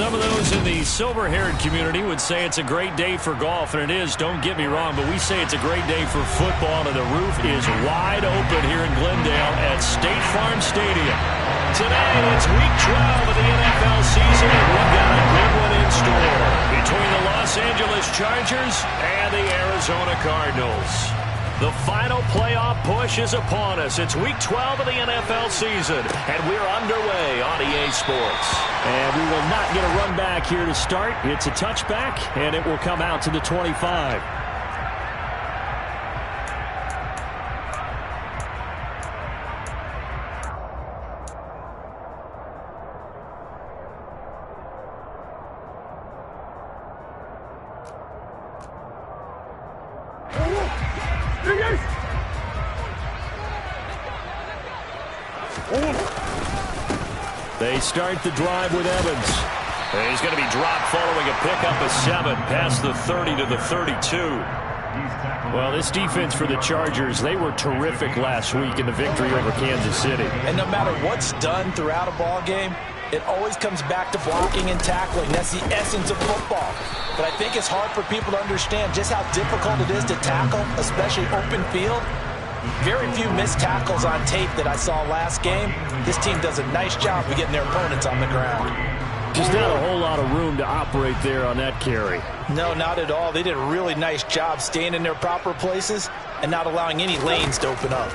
Some of those in the silver-haired community would say it's a great day for golf, and it is, don't get me wrong, but we say it's a great day for football, and the roof is wide open here in Glendale at State Farm Stadium. Today, it's Week 12 of the NFL season, and we've got a good one in store between the Los Angeles Chargers and the Arizona Cardinals. The final playoff push is upon us. It's Week 12 of the NFL season, and we're underway on EA Sports. And we will not get a run back here to start. It's a touchback, and it will come out to the 25. They start the drive with Evans. He's going to be dropped following a pickup of 7 past the 30 to the 32. Well, this defense for the Chargers, they were terrific last week in the victory over Kansas City. And no matter what's done throughout a ball game, it always comes back to blocking and tackling. That's the essence of football. But I think it's hard for people to understand just how difficult it is to tackle, especially open field. Very few missed tackles on tape that I saw last game. This team does a nice job of getting their opponents on the ground. Just not a whole lot of room to operate there on that carry. No, not at all. They did a really nice job staying in their proper places and not allowing any lanes to open up.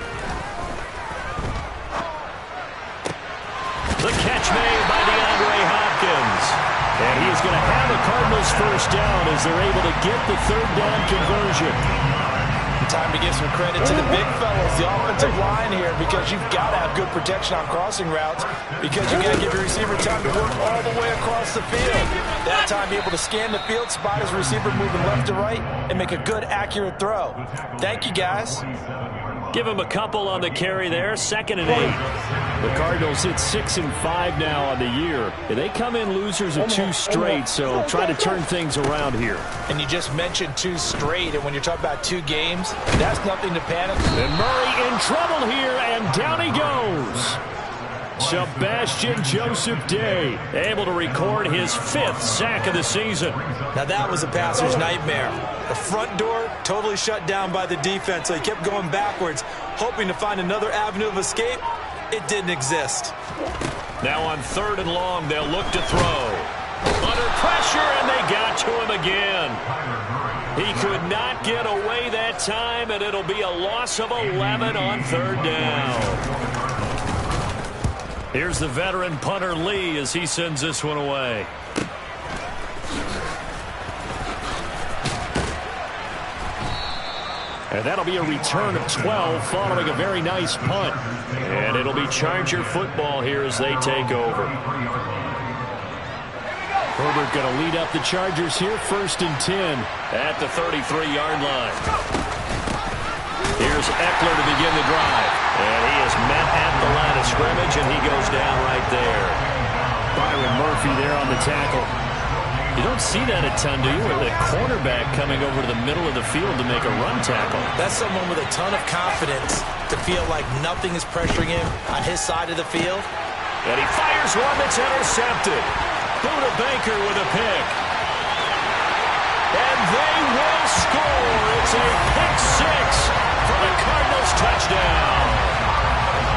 The catch made by DeAndre Hopkins. And he is going to have the Cardinals first down as they're able to get the third down conversion. Time to give some credit to the big fellas, the offensive line here, because you've got to have good protection on crossing routes, because you got to give your receiver time to work all the way across the field. That time, be able to scan the field, spot his receiver moving left to right, and make a good, accurate throw. Thank you, guys. Give him a couple on the carry there, 2nd and 8. The Cardinals hit 6 and 5 now on the year. They come in losers of 2 straight, so try to turn things around here. And you just mentioned 2 straight, and when you're talking about 2 games, that's nothing to panic. And Murray in trouble here, and down he goes. Sebastian Joseph Day able to record his 5th sack of the season. Now that was a passer's nightmare. The front door totally shut down by the defense, so he kept going backwards, hoping to find another avenue of escape. It didn't exist. Now on 3rd and long, they'll look to throw. Under pressure, and they got to him again. He could not get away that time, and it'll be a loss of 11 on 3rd down. Here's the veteran punter Lee as he sends this one away. And that'll be a return of 12 following a very nice punt. And it'll be Charger football here as they take over. Herbert going to lead up the Chargers here, 1st and 10 at the 33-yard line. Here's Eckler to begin the drive. And he is met at the line of scrimmage, and he goes down right there. Byron Murphy there on the tackle. You don't see that a ton, do you? With the cornerback coming over to the middle of the field to make a run tackle. That's someone with a ton of confidence to feel like nothing is pressuring him on his side of the field. And he fires one that's intercepted. Buda Baker with a pick. And they will score. It's a pick 6 for the Cardinals touchdown.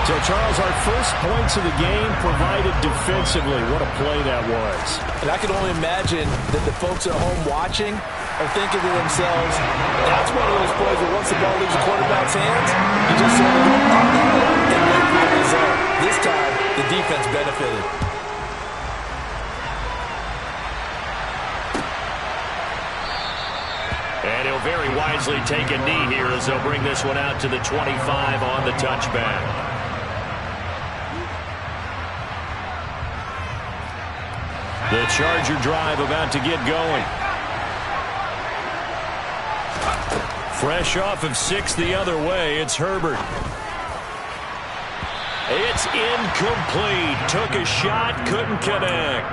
So, Charles, our first points of the game provided defensively. What a play that was. And I can only imagine that the folks at home watching are thinking to themselves, that's one of those plays where once the ball leaves the quarterback's hands, you just sort of go up and wait for the result. This time, the defense benefited. And he'll very wisely take a knee here as they'll bring this one out to the 25 on the touchback. The Charger drive about to get going. Fresh off of 6 the other way, it's Herbert. It's incomplete. Took a shot, couldn't connect.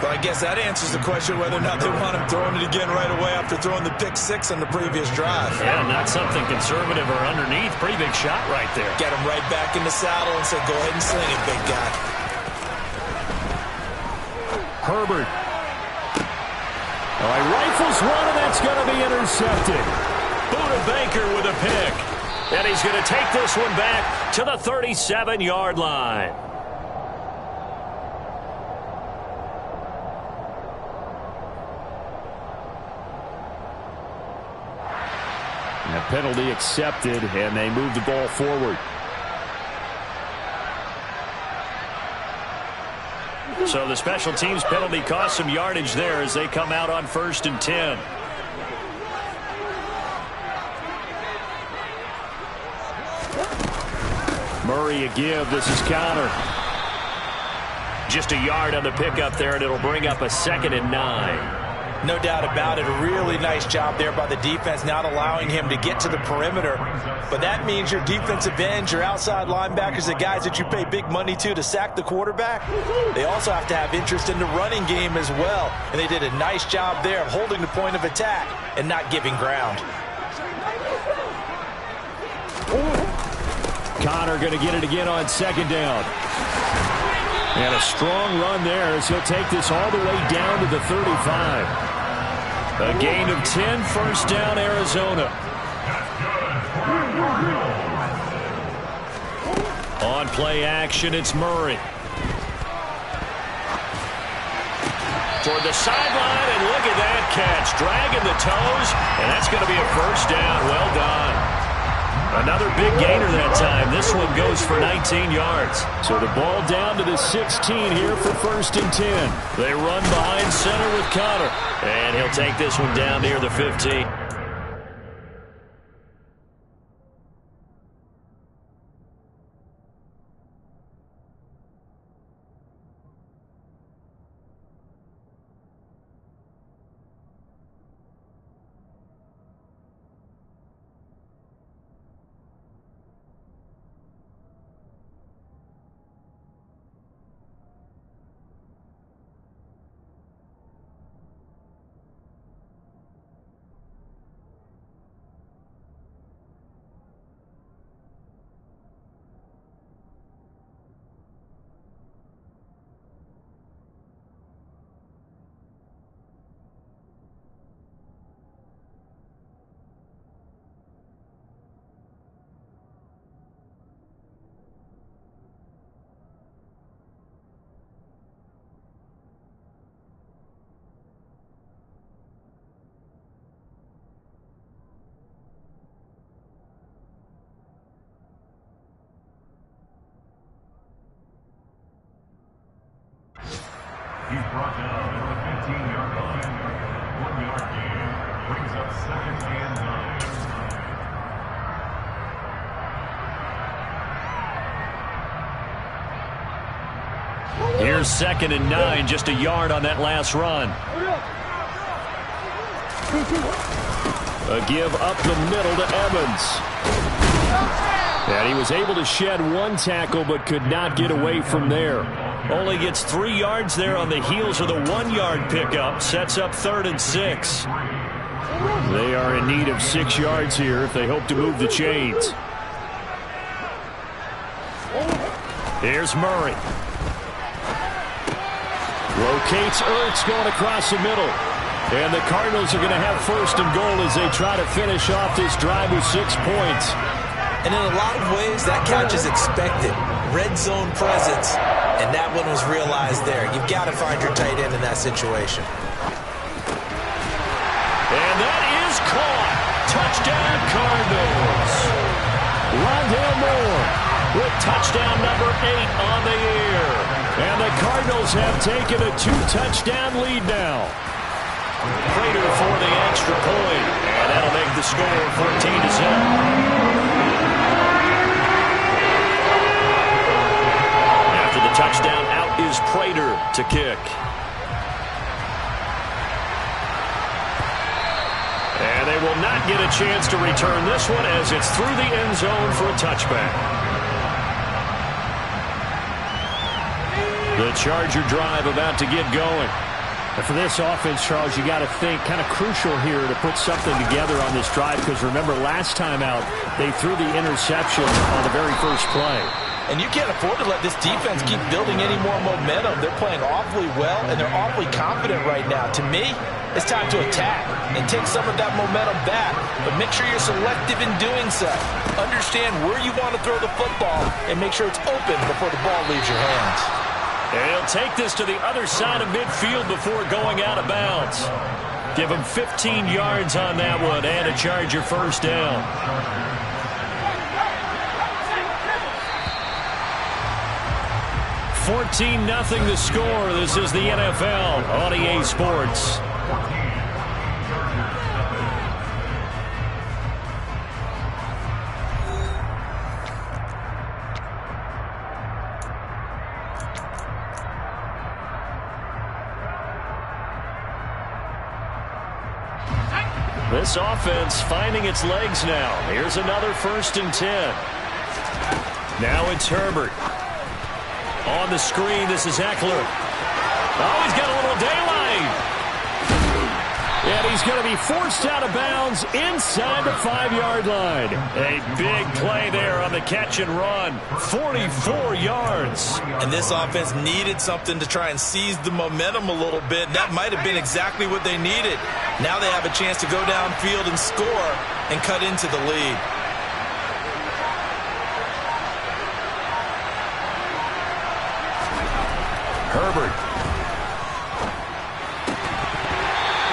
Well, I guess that answers the question whether or not they want him throwing it again right away after throwing the pick 6 on the previous drive. Yeah, not something conservative or underneath. Pretty big shot right there. Get him right back in the saddle and say, go ahead and sling it, big guy. Herbert. Oh, he rifles one, and that's going to be intercepted. Buda Baker with a pick. And he's going to take this one back to the 37-yard line. And a penalty accepted, and they move the ball forward. So the special teams penalty cost some yardage there as they come out on 1st and 10. Murray a give. This is Connor. Just a yard on the pickup there, and it'll bring up a 2nd and 9. No doubt about it. A really nice job there by the defense, not allowing him to get to the perimeter. But that means your defensive ends, your outside linebackers, the guys that you pay big money to sack the quarterback, they also have to have interest in the running game as well. And they did a nice job there of holding the point of attack and not giving ground. Connor going to get it again on 2nd down. And a strong run there as he'll take this all the way down to the 35. A gain of 10, 1st down, Arizona. On play action, it's Murray. Toward the sideline, and look at that catch. Dragging the toes, and that's going to be a 1st down. Well done. Another big gainer that time. This one goes for 19 yards. So the ball down to the 16 here for 1st and 10. They run behind center with Connor. And he'll take this one down near the 15. He's brought down at the 15-yard line. 1-yard gain brings up 2nd and 9. Here's 2nd and 9, just a yard on that last run. A give up the middle to Evans. And he was able to shed one tackle but could not get away from there. Only gets 3 yards there on the heels of the 1-yard pickup. Sets up 3rd and 6. They are in need of 6 yards here if they hope to move the chains. Here's Murray. Locates Ertz going across the middle. And the Cardinals are going to have 1st and goal as they try to finish off this drive with 6 points. And in a lot of ways, that catch is expected. Red zone presence, and that one was realized there. You've got to find your tight end in that situation. And that is caught. Touchdown, Cardinals. Rondale Moore with touchdown number 8 on the year. And the Cardinals have taken a 2-touchdown lead now. Prater for the extra point. And that'll make the score 14-7. After the touchdown, out is Prater to kick. And they will not get a chance to return this one as it's through the end zone for a touchback. The Charger drive about to get going. And for this offense, Charles, you got to think kind of crucial here to put something together on this drive because remember last time out, they threw the interception on the very first play. And you can't afford to let this defense keep building any more momentum. They're playing awfully well, and they're awfully confident right now. To me, it's time to attack and take some of that momentum back. But make sure you're selective in doing so. Understand where you want to throw the football and make sure it's open before the ball leaves your hands. And he'll take this to the other side of midfield before going out of bounds. Give him 15 yards on that one and a Charger first down. 14-0 the score. This is the NFL on EA Sports. This offense finding its legs now. Here's another 1st and 10. Now it's Herbert. On the screen, this is Eckler. Oh, he's got a little daylight. And he's going to be forced out of bounds inside the 5-yard line. A big play there on the catch and run. 44 yards. And this offense needed something to try and seize the momentum a little bit. That might have been exactly what they needed. Now they have a chance to go downfield and score and cut into the lead. Herbert.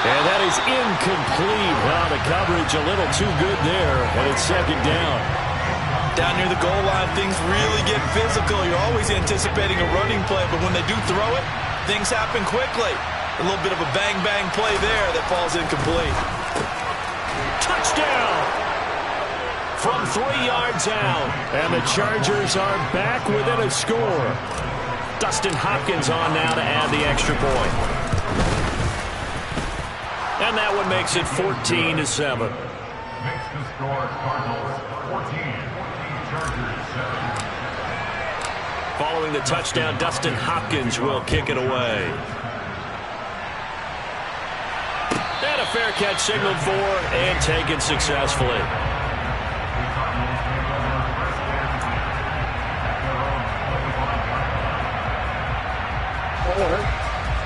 And that is incomplete. Wow, the coverage a little too good there, and it's 2nd down. Down near the goal line, things really get physical. You're always anticipating a running play, but when they do throw it, things happen quickly. A little bit of a bang-bang play there that falls incomplete. Touchdown! From 3 yards out, and the Chargers are back within a score. Dustin Hopkins on now to add the extra point. And that one makes it 14-7. Makes the score Cardinals 14, Chargers 7. Following the touchdown, Dustin Hopkins will kick it away. And a fair catch signaled for and taken successfully.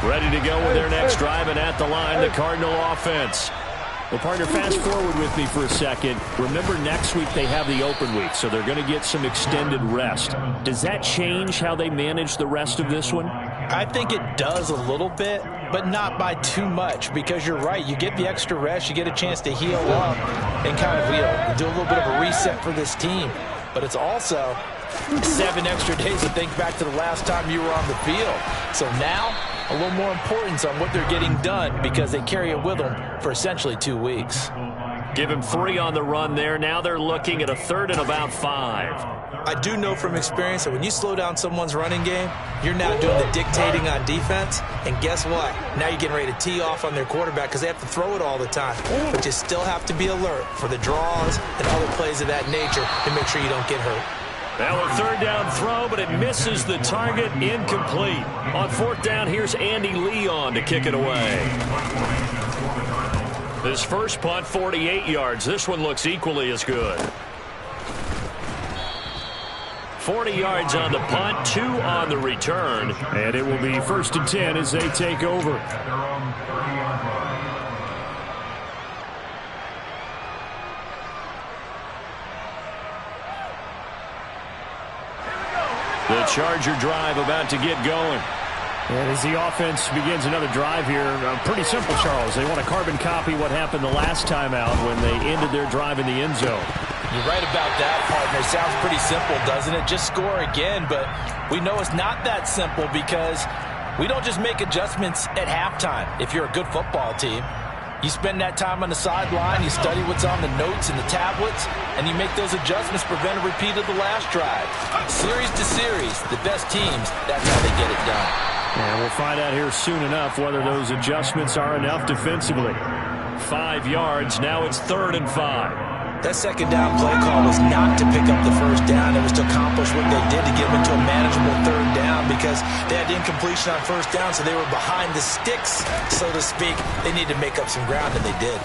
Ready to go with their next drive, and at the line, the Cardinal offense. Well, partner, fast forward with me for a second. Remember, next week they have the open week, so they're going to get some extended rest. Does that change how they manage the rest of this one? I think it does a little bit, but not by too much, because you're right. You get the extra rest, you get a chance to heal up and kind of do a little bit of a reset for this team. But it's also 7 extra days to think back to the last time you were on the field. So now, a little more importance on what they're getting done because they carry it with them for essentially 2 weeks. Give him 3 on the run there. Now they're looking at a 3rd and about 5. I do know from experience that when you slow down someone's running game, you're now doing the dictating on defense. And guess what? Now you're getting ready to tee off on their quarterback because they have to throw it all the time. But you still have to be alert for the draws and other plays of that nature to make sure you don't get hurt. Now a 3rd down throw, but it misses the target. Incomplete. On 4th down, here's Andy Leon to kick it away. His first punt, 48 yards. This one looks equally as good. 40 yards on the punt, 2 on the return. And it will be 1st and 10 as they take over. The Charger drive about to get going. And as the offense begins another drive here, pretty simple, Charles. They want to carbon copy what happened the last time out when they ended their drive in the end zone. You're right about that, partner. Sounds pretty simple, doesn't it? Just score again, but we know it's not that simple because we don't just make adjustments at halftime if you're a good football team. You spend that time on the sideline, you study what's on the notes and the tablets, and you make those adjustments to prevent a repeat of the last drive. Series to series, the best teams, that's how they get it done. And we'll find out here soon enough whether those adjustments are enough defensively. 5 yards, now it's 3rd and 5. That 2nd down play call was not to pick up the 1st down. It was to accomplish what they did to get them into a manageable 3rd down because they had incompletion on 1st down, so they were behind the sticks, so to speak. They needed to make up some ground, and they did.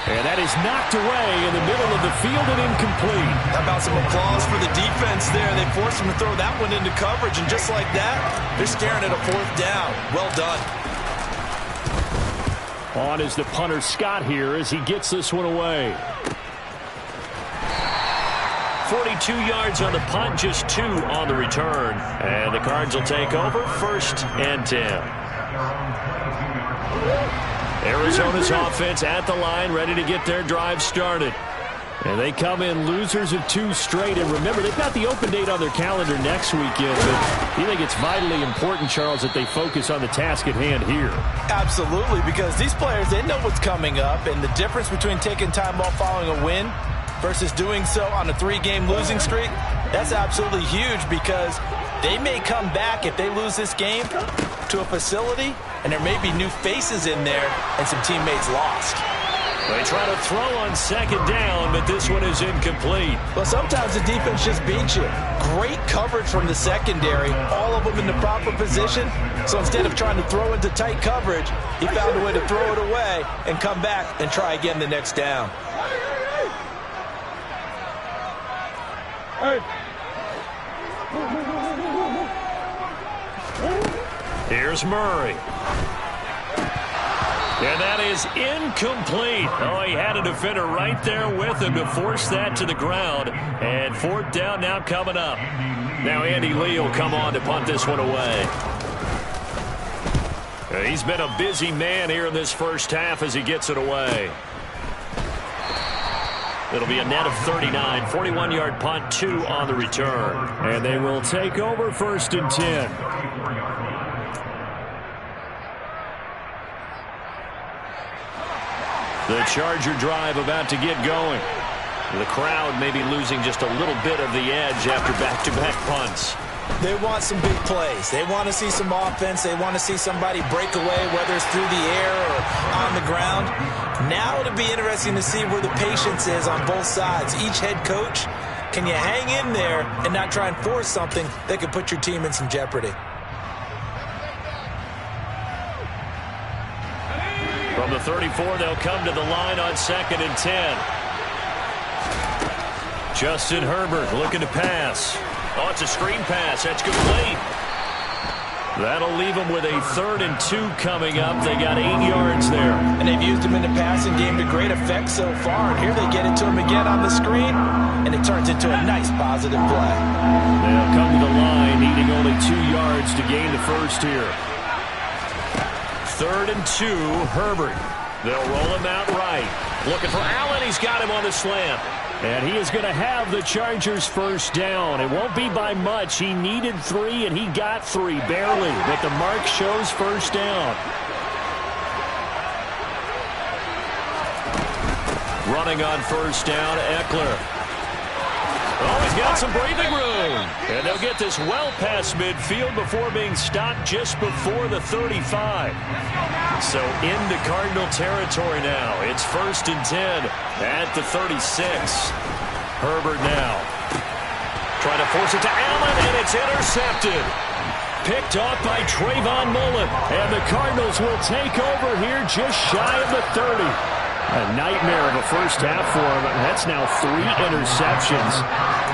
And that is knocked away in the middle of the field and incomplete. How about some applause for the defense there? They forced him to throw that one into coverage, and just like that, they're staring at a 4th down. Well done. On is the punter Scott here as he gets this one away. 42 yards on the punt, just 2 on the return. And the Cards will take over, 1st and 10. Arizona's offense at the line, ready to get their drive started. And they come in losers of 2 straight. And remember, they've got the open date on their calendar next weekend. But you think it's vitally important, Charles, that they focus on the task at hand here? Absolutely, because these players, they know what's coming up. And the difference between taking time off following a win versus doing so on a 3-game losing streak, that's absolutely huge, because they may come back if they lose this game to a facility, and there may be new faces in there and some teammates lost. They try to throw on 2nd down, but this one is incomplete. Well, sometimes the defense just beats you. Great coverage from the secondary, all of them in the proper position. So instead of trying to throw into tight coverage, he found a way to throw it away and come back and try again the next down. Here's Murray. And that is incomplete. Oh, he had a defender right there with him to force that to the ground. And 4th down now coming up. Now Andy Lee will come on to punt this one away. He's been a busy man here in this first half as he gets it away. It'll be a net of 39, 41-yard punt, 2 on the return. And they will take over 1st and 10. The Charger drive about to get going. The crowd may be losing just a little bit of the edge after back-to-back punts. They want some big plays. They want to see some offense. They want to see somebody break away, whether it's through the air or on the ground. Now it'll be interesting to see where the patience is on both sides. Each head coach, can you hang in there and not try and force something that could put your team in some jeopardy? From the 34, they'll come to the line on 2nd and 10. Justin Herbert looking to pass. Oh, it's a screen pass. That's complete. That'll leave them with a 3rd and 2 coming up. They got 8 yards there. And they've used him in the passing game to great effect so far. And here they get it to him again on the screen, and it turns into a nice positive play. They'll come to the line, needing only 2 yards to gain the 1st here. 3rd and 2, Herbert. They'll roll him out right. Looking for Allen. He's got him on the slant. And he is going to have the Chargers 1st down. It won't be by much. He needed 3, and he got 3, barely. But the mark shows 1st down. Running on 1st down, Eckler. Oh, he's got some breathing room. And they'll get this well past midfield before being stopped just before the 35. So into Cardinal territory now. It's 1st and 10 at the 36. Herbert now. Trying to force it to Allen, and it's intercepted. Picked off by Trayvon Mullen. And the Cardinals will take over here just shy of the 30. A nightmare of a first half for him. That's now 3 interceptions.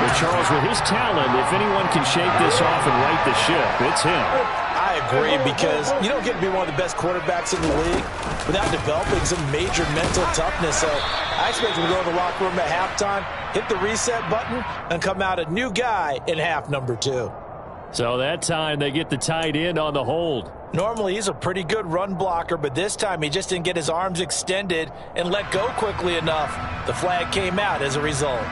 But Charles, with his talent, if anyone can shake this off and right the ship, it's him. I agree, because you don't get to be one of the best quarterbacks in the league without developing some major mental toughness. So I expect him to go in the locker room at halftime, hit the reset button, and come out a new guy in half number 2. So that time they get the tight end on the hold. Normally he's a pretty good run blocker, but this time he just didn't get his arms extended and let go quickly enough. The flag came out as a result.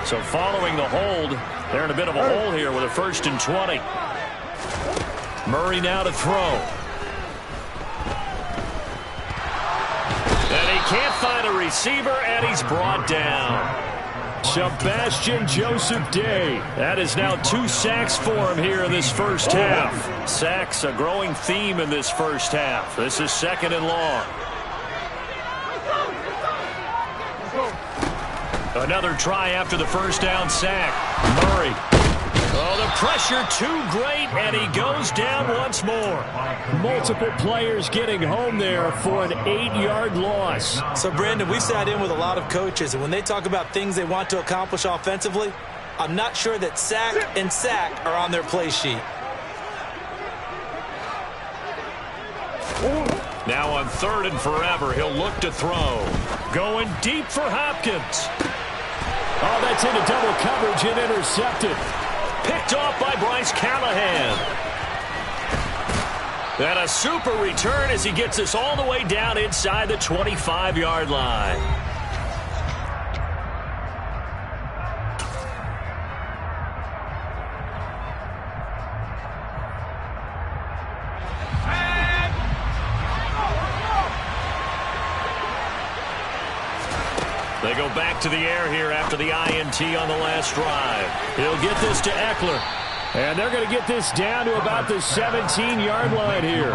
So following the hold, they're in a bit of a hole here with a 1st and 20. Murray now to throw. And he can't find a receiver, and he's brought down. Sebastian Joseph Day. That is now 2 sacks for him here in this first half. Sacks, a growing theme in this first half. This is 2nd and long. Another try after the 1st down sack. Murray. Oh, the pressure too great, and he goes down once more. Multiple players getting home there for an 8-yard loss. So, Brandon, we sat in with a lot of coaches, and when they talk about things they want to accomplish offensively, I'm not sure that sack and sack are on their play sheet. Now on 3rd and forever, he'll look to throw. Going deep for Hopkins. Oh, that's into double coverage and intercepted. Picked off by Bryce Callahan. And a super return as he gets us all the way down inside the 25-yard line. They go back to the air here after the INT on the last drive. He'll get this to Eckler. And they're going to get this down to about the 17-yard line here.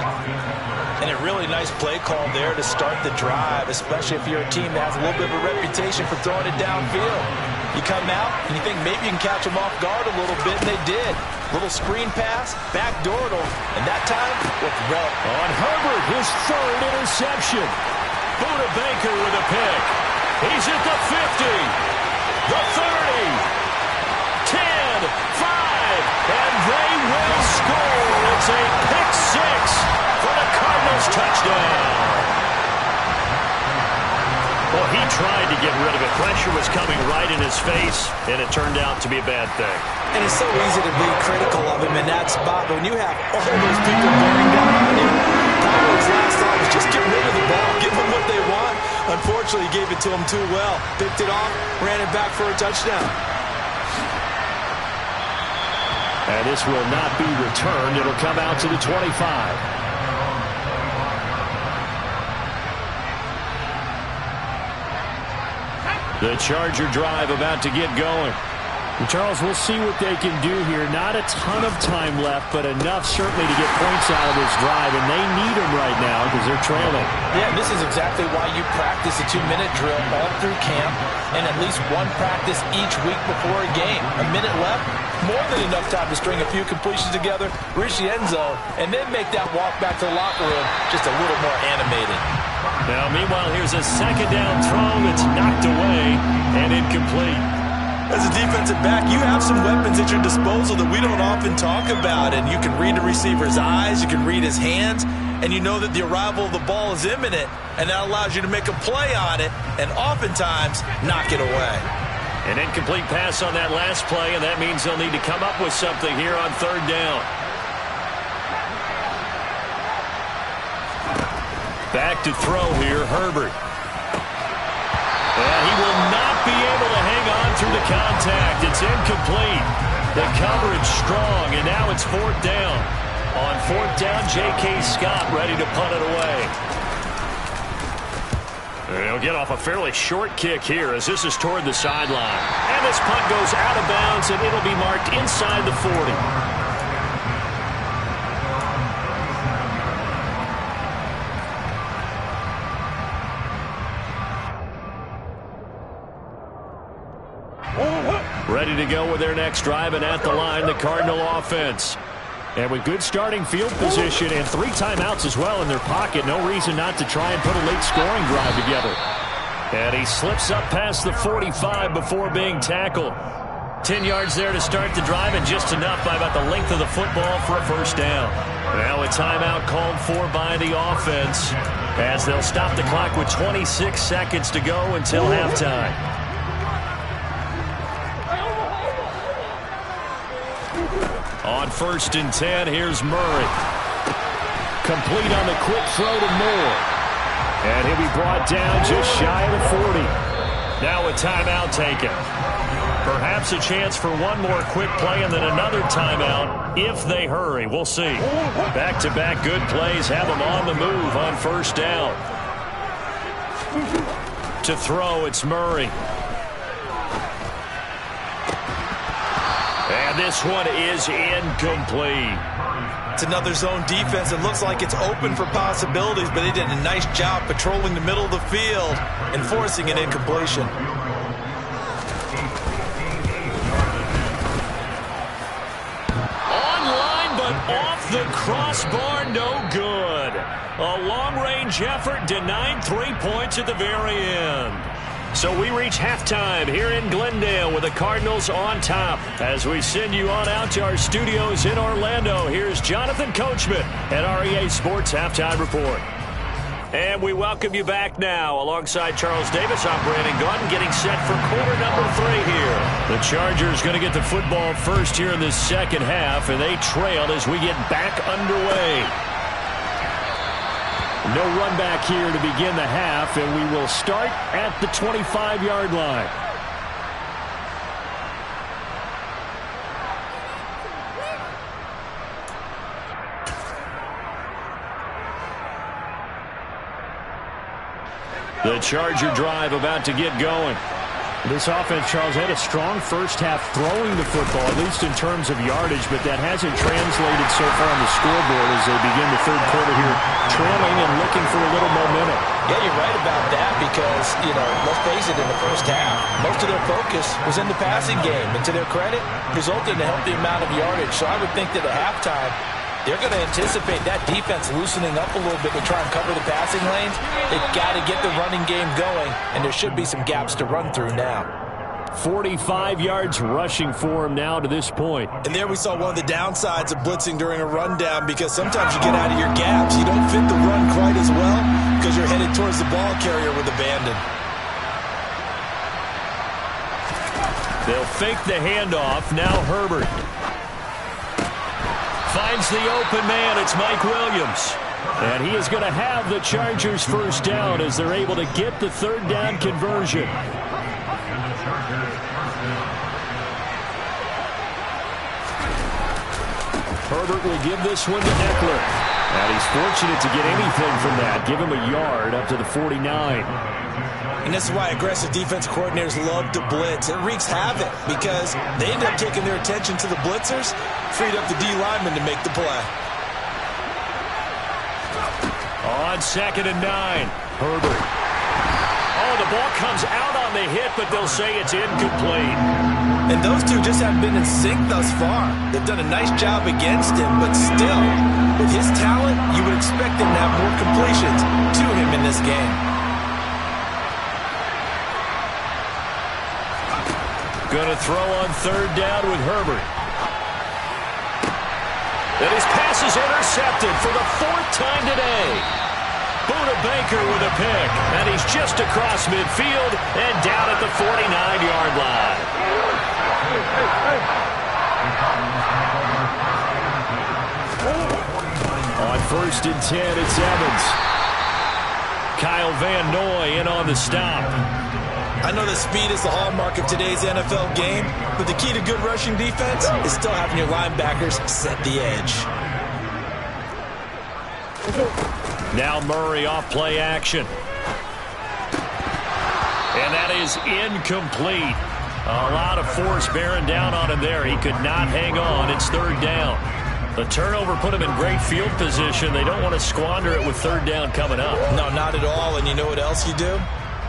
And a really nice play call there to start the drive, especially if you're a team that has a little bit of a reputation for throwing it downfield. You come out and you think maybe you can catch them off guard a little bit, and they did. Little screen pass, backdoored them, and that time with relic. On Herbert, his 3rd interception. Buda Baker with a pick. He's at the 50, the 30, 10, 5, and they will score. It's a pick 6 for the Cardinals touchdown. Well, he tried to get rid of it. Pressure was coming right in his face, and it turned out to be a bad thing. And it's so easy to be critical of him in that spot, but when you have all those people bearing down on you, Tyler's last thought was just get rid of the ball, give them what they want. Unfortunately, he gave it to him too well. Picked it off, ran it back for a touchdown. And this will not be returned. It'll come out to the 25. The Charger drive about to get going. And Charles, we'll see what they can do here. Not a ton of time left, but enough certainly to get points out of this drive, and they need them right now because they're trailing. Yeah, this is exactly why you practice a 2-minute drill all through camp and at least one practice each week before a game. A minute left, more than enough time to string a few completions together, reach the end zone, and then make that walk back to the locker room just a little more animated. Now, meanwhile, here's a 2nd down throw that's knocked away and incomplete. As a defensive back, you have some weapons at your disposal that we don't often talk about. And you can read the receiver's eyes, you can read his hands, and you know that the arrival of the ball is imminent. And that allows you to make a play on it and oftentimes knock it away. An incomplete pass on that last play, and that means they'll need to come up with something here on 3rd down. Back to throw here, Herbert. And he will not be able to hang on through the contact. It's incomplete. The coverage strong, and now it's 4th down. On 4th down, J.K. Scott ready to punt it away. And he'll get off a fairly short kick here as this is toward the sideline. And this punt goes out of bounds, and it'll be marked inside the 40. Ready to go with their next drive, and at the line, the Cardinal offense. And with good starting field position and 3 timeouts as well in their pocket, no reason not to try and put a late scoring drive together. And he slips up past the 45 before being tackled. 10 yards there to start the drive, and just enough by about the length of the football for a 1st down. Now a timeout called for by the offense as they'll stop the clock with 26 seconds to go until halftime. On 1st and 10, here's Murray. Complete on the quick throw to Moore. And he'll be brought down just shy of the 40. Now a timeout taken. Perhaps a chance for one more quick play and then another timeout if they hurry. We'll see. Back-to-back good plays have them on the move on 1st down. To throw, it's Murray. And this one is incomplete. It's another zone defense. It looks like it's open for possibilities, but they did a nice job patrolling the middle of the field and forcing an incompletion. off the crossbar, no good. A long-range effort denied 3 points at the very end. So we reach halftime here in Glendale with the Cardinals on top. As we send you on out to our studios in Orlando, here's Jonathan Coachman at REA Sports Halftime Report. And we welcome you back now. Alongside Charles Davis, I'm Brandon Gaudin, getting set for quarter number 3 here. The Chargers going to get the football first here in this second half, and they trail as we get back underway. No run back here to begin the half, and we will start at the 25-yard line. The Charger drive about to get going. This offense, Charles, had a strong first half throwing the football, at least in terms of yardage, but that hasn't translated so far on the scoreboard as they begin the third quarter here, trailing and looking for a little momentum. Yeah, you're right about that because, let's face it, in the first half, most of their focus was in the passing game. And to their credit, resulted in a healthy amount of yardage. So I would think that at halftime, they're going to anticipate that defense loosening up a little bit to try and cover the passing lanes. They've got to get the running game going, and there should be some gaps to run through now. 45 yards rushing for him now to this point. And there we saw one of the downsides of blitzing during a rundown, because sometimes you get out of your gaps. You don't fit the run quite as well because you're headed towards the ball carrier with abandon. They'll fake the handoff. Now Herbert finds the open man. It's Mike Williams. And he is going to have the Chargers first down as they're able to get the third down conversion. Herbert will give this one to Eckler. And he's fortunate to get anything from that. Give him a yard up to the 49. And this is why aggressive defense coordinators love to blitz. It wreaks havoc because they end up taking their attention to the blitzers, freed up the D lineman to make the play. On 2nd and 9, Herbert. Oh, the ball comes out on the hit, but they'll say it's incomplete. And those two just haven't been in sync thus far. They've done a nice job against him, but still, with his talent, you would expect him to have more completions to him in this game. Going to throw on 3rd down with Herbert. And his pass is intercepted for the 4th time today. Buda Baker with a pick. And he's just across midfield and down at the 49-yard line. On 1st and 10, it's Evans. Kyle Van Noy in on the stop. I know that speed is the hallmark of today's NFL game, but the key to good rushing defense is still having your linebackers set the edge. Now Murray off play action. And that is incomplete. A lot of force bearing down on him there. He could not hang on. It's 3rd down. The turnover put him in great field position. They don't want to squander it with 3rd down coming up. No, not at all. And you know what else you do?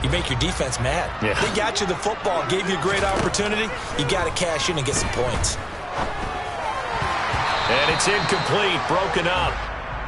You make your defense mad. Yeah. They got you the football, gave you a great opportunity. You got to cash in and get some points. And it's incomplete, broken up.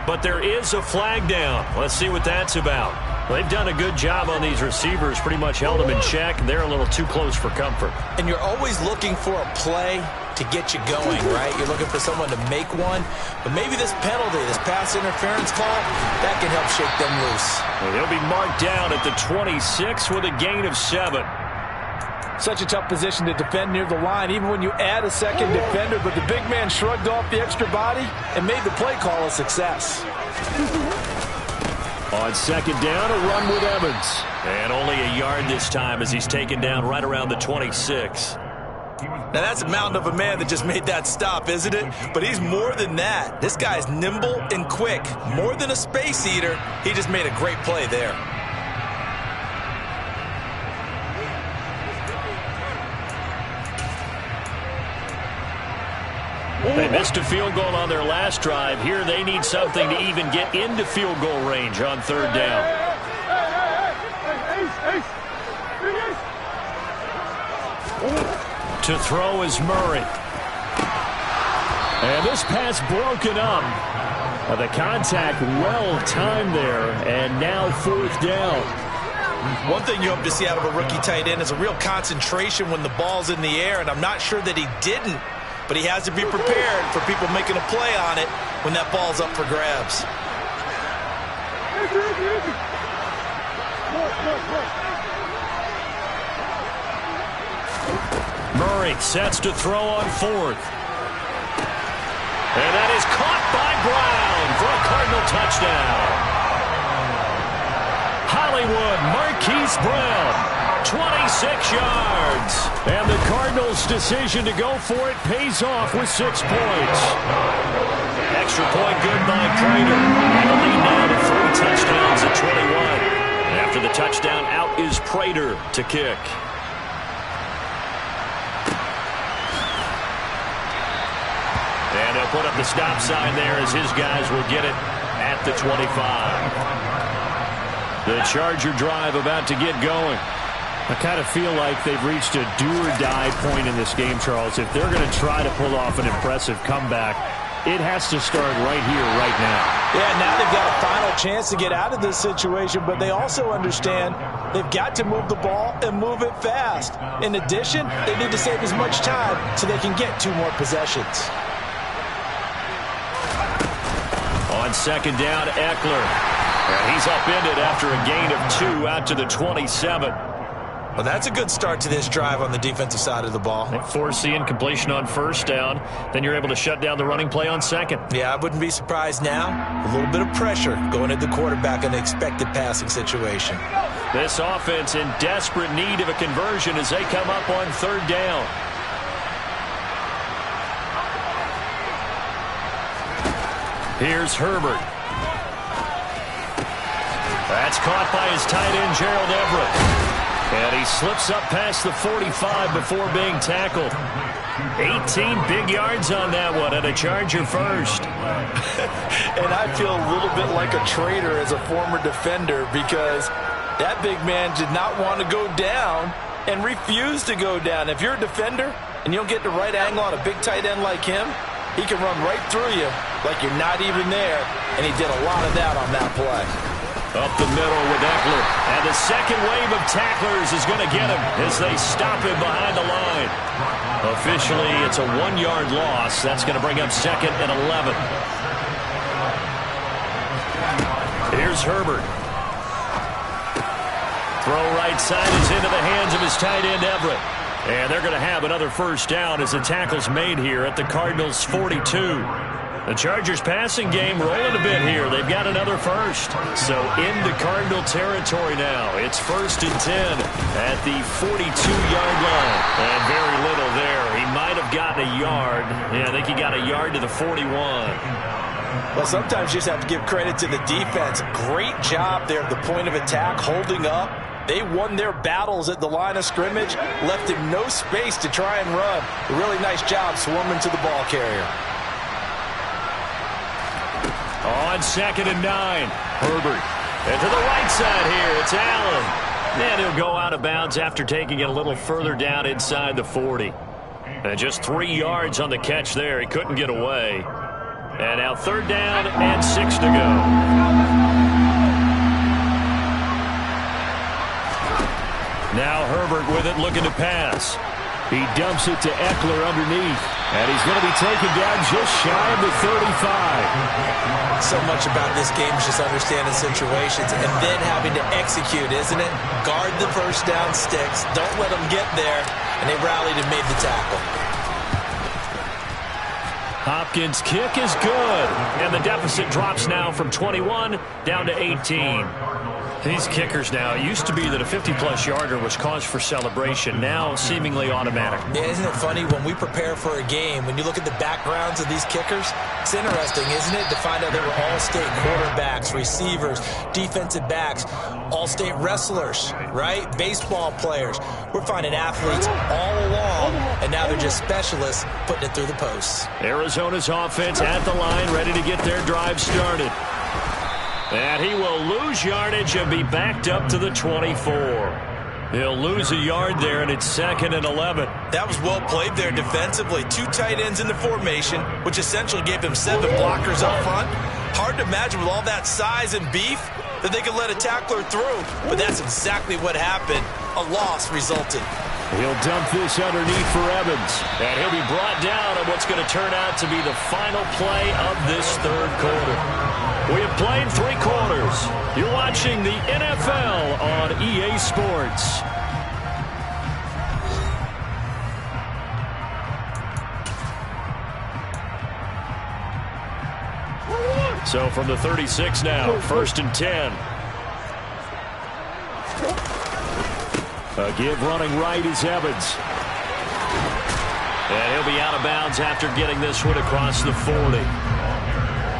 But there is a flag down. Let's see what that's about. They've done a good job on these receivers, pretty much held them in check. They're a little too close for comfort. And you're always looking for a play to get you going, right? You're looking for someone to make one. But maybe this penalty, this pass interference call, that can help shake them loose. Well, he'll be marked down at the 26 with a gain of 7. Such a tough position to defend near the line, even when you add a second defender. But the big man shrugged off the extra body and made the play call a success. On 2nd down, a run with Evans. And only a yard this time as he's taken down right around the 26. Now that's a mountain of a man that just made that stop, isn't it? But he's more than that. This guy's nimble and quick. More than a space eater, he just made a great play there. They missed a field goal on their last drive. Here they need something to even get into field goal range on 3rd down. To throw is Murray. And this pass broken up. The contact well timed there, and now 4th down. One thing you hope to see out of a rookie tight end is a real concentration when the ball's in the air, and I'm not sure that he didn't, but he has to be prepared for people making a play on it when that ball's up for grabs. Murray sets to throw on 4th. And that is caught by Brown for a Cardinal touchdown. Hollywood Marquise Brown, 26 yards. And the Cardinals' decision to go for it pays off with 6 points. Extra point good by Prater. And the lead now to 3 touchdowns at 21. After the touchdown, out is Prater to kick. And he'll put up the stop sign there as his guys will get it at the 25. The Charger drive about to get going. I kind of feel like they've reached a do-or-die point in this game, Charles. If they're going to try to pull off an impressive comeback, it has to start right here, right now. Yeah, now they've got a final chance to get out of this situation, but they also understand they've got to move the ball and move it fast. In addition, they need to save as much time so they can get 2 more possessions. On 2nd down, Eckler. And he's upended after a gain of 2 out to the 27. Well, that's a good start to this drive on the defensive side of the ball. They force the incompletion on 1st down. Then you're able to shut down the running play on 2nd. Yeah, I wouldn't be surprised now. A little bit of pressure going at the quarterback in an expected passing situation. This offense in desperate need of a conversion as they come up on 3rd down. Here's Herbert. That's caught by his tight end, Gerald Everett. And he slips up past the 45 before being tackled. 18 big yards on that one, and a Charger first. And I feel a little bit like a traitor as a former defender because that big man did not want to go down and refused to go down. If you're a defender and you don't get the right angle on a big tight end like him, he can run right through you like you're not even there, and he did a lot of that on that play. Up the middle with Eckler. And the second wave of tacklers is going to get him as they stop him behind the line. Officially, it's a 1-yard loss. That's going to bring up 2nd and 11. Here's Herbert. Throw right side is into the hands of his tight end, Everett. And they're going to have another 1st down as the tackle's made here at the Cardinals' 42. The Chargers passing game rolling a bit here. They've got another 1st. So into Cardinal territory now. It's 1st and 10 at the 42-yard line. And very little there. He might have gotten a yard. Yeah, I think he got a yard to the 41. Well, sometimes you just have to give credit to the defense. Great job there at the point of attack, holding up. They won their battles at the line of scrimmage, left him no space to try and run. A really nice job swarming to the ball carrier. On 2nd and 9, Herbert. And to the right side here, it's Allen. And he'll go out of bounds after taking it a little further down inside the 40. And just 3 yards on the catch there. He couldn't get away. And now 3rd down and 6 to go. Now Herbert with it, looking to pass. He dumps it to Eckler underneath. And he's going to be taken down just shy of the 35. So much about this game is just understanding situations and then having to execute, isn't it? Guard the 1st down sticks. Don't let them get there. And they rallied and made the tackle. Hopkins' kick is good. And the deficit drops now from 21 down to 18. These kickers now, it used to be that a 50-plus yarder was cause for celebration, now seemingly automatic. Yeah, isn't it funny when we prepare for a game, when you look at the backgrounds of these kickers, it's interesting, isn't it, to find out they were all-state quarterbacks, receivers, defensive backs, all-state wrestlers, right? Baseball players. We're finding athletes all along, and now they're just specialists putting it through the posts. Arizona's offense at the line, ready to get their drive started. And he will lose yardage and be backed up to the 24. He'll lose a yard there, and it's 2nd and 11. That was well played there defensively. 2 tight ends in the formation, which essentially gave him 7 blockers up front. Hard to imagine with all that size and beef that they could let a tackler through, but that's exactly what happened. A loss resulted. He'll dump this underneath for Evans, and he'll be brought down on what's going to turn out to be the final play of this third quarter. We have played 3 quarters. You're watching the NFL on EA Sports. So from the 36 now, 1st and 10. A give running right is Evans. And he'll be out of bounds after getting this one across the 40.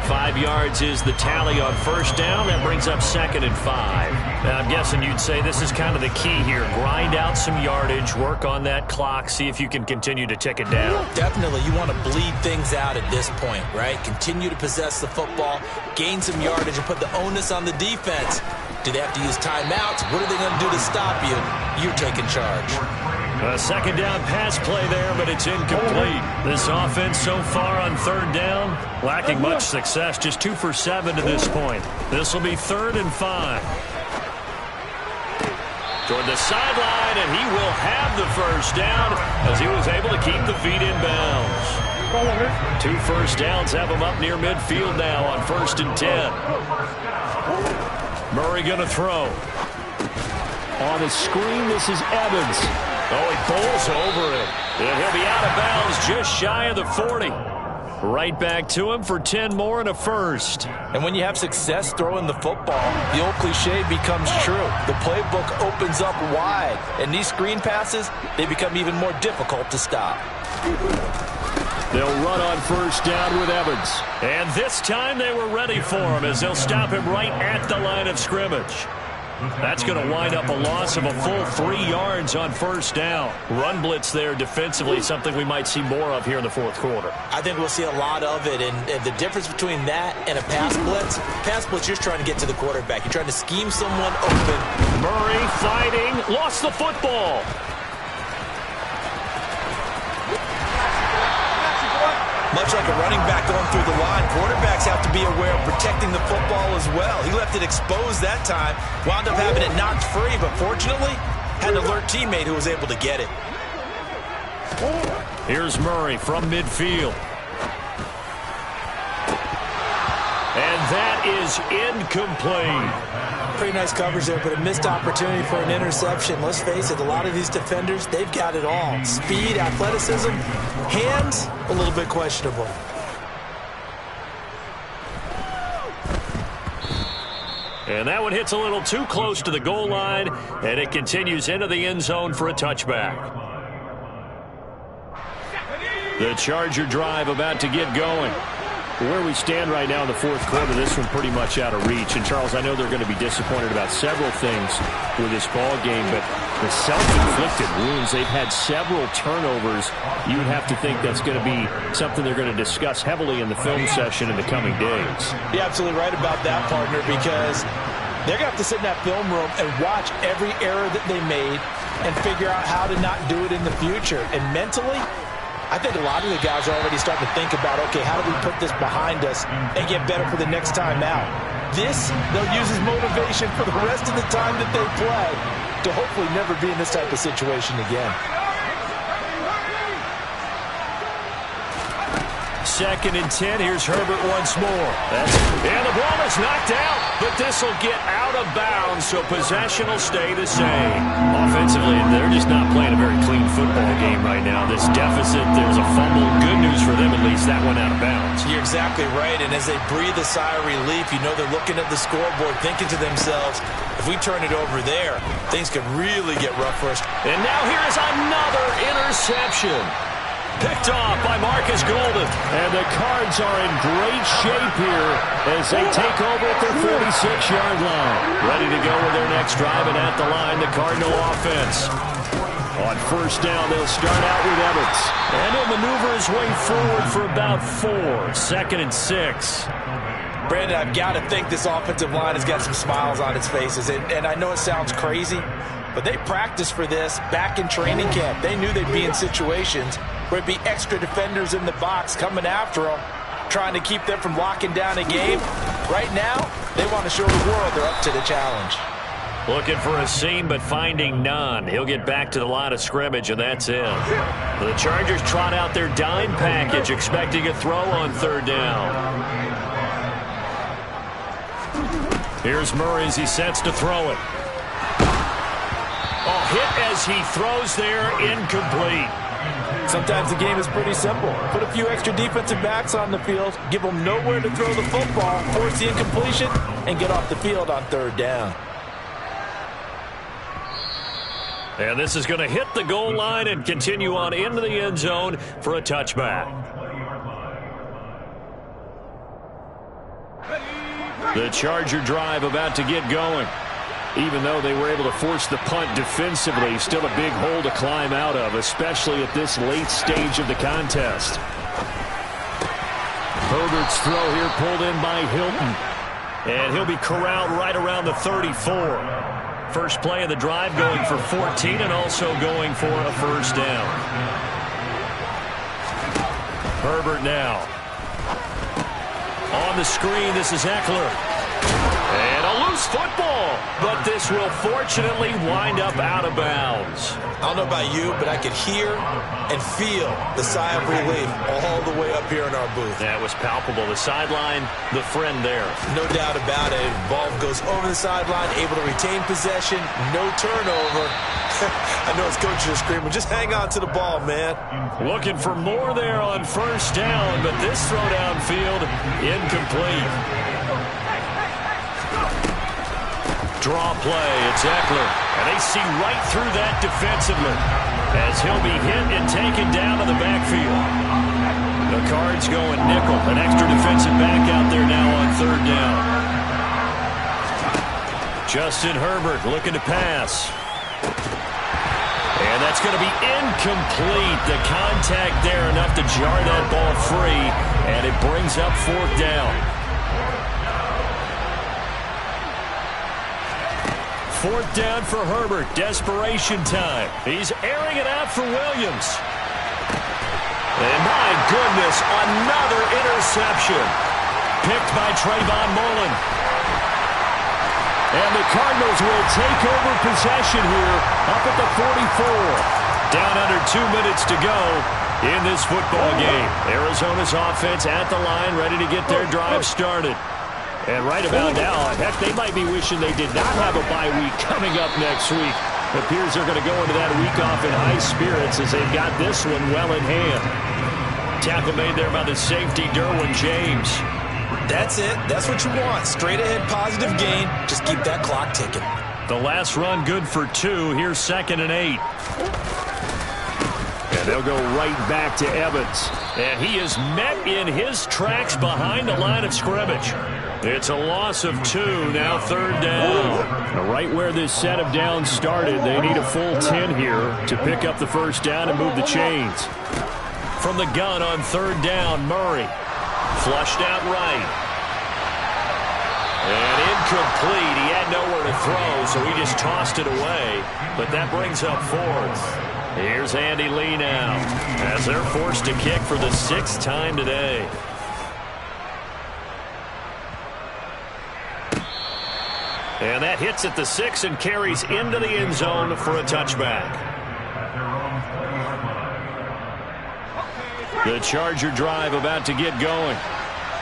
5 yards is the tally on 1st down. That brings up 2nd and 5. Now, I'm guessing you'd say this is kind of the key here. Grind out some yardage, work on that clock, see if you can continue to tick it down. Definitely, you want to bleed things out at this point, right? Continue to possess the football, gain some yardage, and put the onus on the defense. Do they have to use timeouts? What are they going to do to stop you? You're taking charge. A 2nd down pass play there, but it's incomplete. This offense so far on 3rd down, lacking much success, just 2 for 7 to this point. This will be 3rd and 5. Toward the sideline, and he will have the 1st down as he was able to keep the feet in bounds. 2 first downs have him up near midfield now on 1st and 10. Murray going to throw. On the screen, this is Evans. Oh, he pulls over it. And he'll be out of bounds just shy of the 40. Right back to him for 10 more and a 1st. And when you have success throwing the football, the old cliche becomes true. The playbook opens up wide. And these screen passes, they become even more difficult to stop. They'll run on 1st down with Evans. And this time they were ready for him as they'll stop him right at the line of scrimmage. That's going to wind up a loss of a full 3 yards on 1st down. Run blitz there defensively, something we might see more of here in the 4th quarter. I think we'll see a lot of it, and the difference between that and a pass blitz, you're trying to get to the quarterback. You're trying to scheme someone open. Murray fighting, lost the football. Much like a running back going through the line, quarterbacks have to be aware of protecting the football as well. He left it exposed that time, wound up having it knocked free, but fortunately, had an alert teammate who was able to get it. Here's Murray from midfield. And that is incomplete. Pretty nice coverage there, but a missed opportunity for an interception. Let's face it, a lot of these defenders, they've got it all. Speed, athleticism, hands, a little bit questionable. And that one hits a little too close to the goal line, and it continues into the end zone for a touchback. The Charger drive about to get going. Where we stand right now in the 4th quarter, this one pretty much out of reach. And, Charles, I know they're going to be disappointed about several things with this ball game, but the self-inflicted wounds, they've had several turnovers. You would have to think that's going to be something they're going to discuss heavily in the film session in the coming days. You're absolutely right about that, partner, because they're going to have to sit in that film room and watch every error that they made and figure out how to not do it in the future. And mentally, I think a lot of the guys are already starting to think about, okay, how do we put this behind us and get better for the next time out? This, they'll use as motivation for the rest of the time that they play to hopefully never be in this type of situation again. 2nd and 10. Here's Herbert once more. And the ball is knocked out, but this will get out of bounds, so possession will stay the same. Offensively, they're just not playing a very clean football game right now. This deficit, there's a fumble. Good news for them, at least, that went out of bounds. You're exactly right, and as they breathe a sigh of relief, you know they're looking at the scoreboard, thinking to themselves, if we turn it over there, things could really get rough for us. And now here is another interception. Picked off by Marcus Golden. And the Cards are in great shape here as they take over at their 46-yard line. Ready to go with their next drive, and at the line, the Cardinal offense. On 1st down, they'll start out with Evans. And he'll maneuver his way forward for about 4. 2nd and 6. Brandon, I've got to think this offensive line has got some smiles on its faces. And I know it sounds crazy, But they practiced for this back in training camp. They knew they'd be in situations where it'd be extra defenders in the box coming after them, trying to keep them from locking down a game. Right now, they want to show the world they're up to the challenge. Looking for a seam, but finding none. He'll get back to the line of scrimmage, and that's it. The Chargers trot out their dime package, expecting a throw on third down. Here's Murray as he sets to throw it. Oh, hit as he throws there, incomplete. Sometimes the game is pretty simple. Put a few extra defensive backs on the field, give them nowhere to throw the football, force the incompletion, and get off the field on third down. And this is going to hit the goal line and continue on into the end zone for a touchback. The Charger drive about to get going. Even though they were able to force the punt defensively, still a big hole to climb out of, especially at this late stage of the contest. Herbert's throw here pulled in by Hilton. And he'll be corralled right around the 34. First play of the drive going for 14 and also going for a first down. Herbert now. On the screen, this is Eckler. And a loose football, but this will fortunately wind up out of bounds. I don't know about you, but I could hear and feel the sigh of relief all the way up here in our booth. That was palpable. The sideline, the friend there. No doubt about it. Ball goes over the sideline, able to retain possession, no turnover. I know his coaches are screaming, just hang on to the ball, man. Looking for more there on first down, but this throw downfield, incomplete. Draw play, it's Eckler, and they see right through that defensively as he'll be hit and taken down to the backfield. The Cards going nickel, an extra defensive back out there now on third down. Justin Herbert looking to pass. And that's going to be incomplete. The contact there enough to jar that ball free, and it brings up fourth down. Fourth down for Herbert. Desperation time. He's airing it out for Williams. And my goodness, another interception. Picked by Trayvon Mullen. And the Cardinals will take over possession here up at the 44. Down under 2 minutes to go in this football game. Arizona's offense at the line, ready to get their drive started. And right about now, heck, they might be wishing they did not have a bye week coming up next week. It appears they're going to go into that week off in high spirits as they've got this one well in hand. Tackle made there by the safety, Derwin James. That's it. That's what you want. Straight ahead positive gain. Just keep that clock ticking. The last run good for 2. Here's 2nd and 8. And they'll go right back to Evans. And he is met in his tracks behind the line of scrimmage. It's a loss of 2, now third down. Right where this set of downs started, they need a full 10 here to pick up the first down and move the chains. From the gun on third down, Murray. Flushed out right. And incomplete. He had nowhere to throw, so he just tossed it away. But that brings up fourth. Here's Andy Lee now as they're forced to kick for the 6th time today. And that hits at the 6 and carries into the end zone for a touchback. The Charger drive about to get going.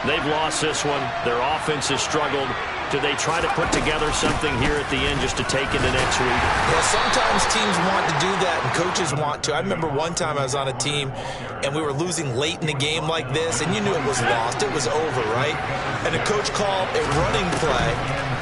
They've lost this one. Their offense has struggled. Do they try to put together something here at the end just to take into next week? Yeah, sometimes teams want to do that and coaches want to. I remember one time I was on a team and we were losing late in the game like this, and you knew it was lost. It was over, right? And the coach called a running play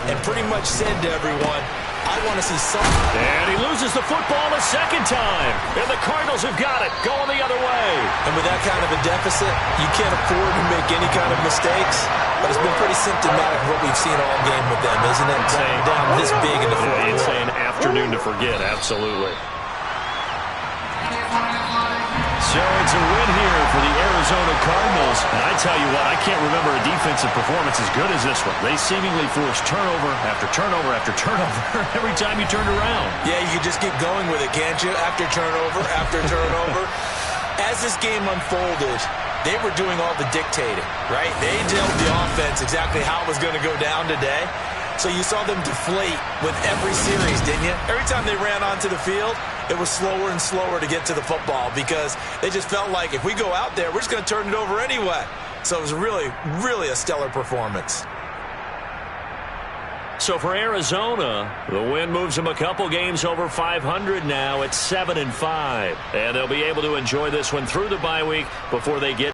and pretty much said to everyone, I want to see something. And he loses the football a second time. And the Cardinals have got it, going the other way. And with that kind of a deficit, you can't afford to make any kind of mistakes. But it's been pretty symptomatic of what we've seen all game with them, isn't it? Down this big in the fourth quarter. It's an afternoon to forget, absolutely. So it's a win here for the Arizona Cardinals. And I tell you what, I can't remember a defensive performance as good as this one. They seemingly forced turnover after turnover after turnover every time you turned around. Yeah, you can just keep going with it, can't you? After turnover. As this game unfolded, they were doing all the dictating, right? They told the offense exactly how it was going to go down today. So you saw them deflate with every series, didn't you? Every time they ran onto the field, it was slower and slower to get to the football because they just felt like if we go out there, we're just going to turn it over anyway. So it was really, really a stellar performance. So for Arizona, the win moves them a couple games over 500 now at 7-5. And they'll be able to enjoy this one through the bye week before they get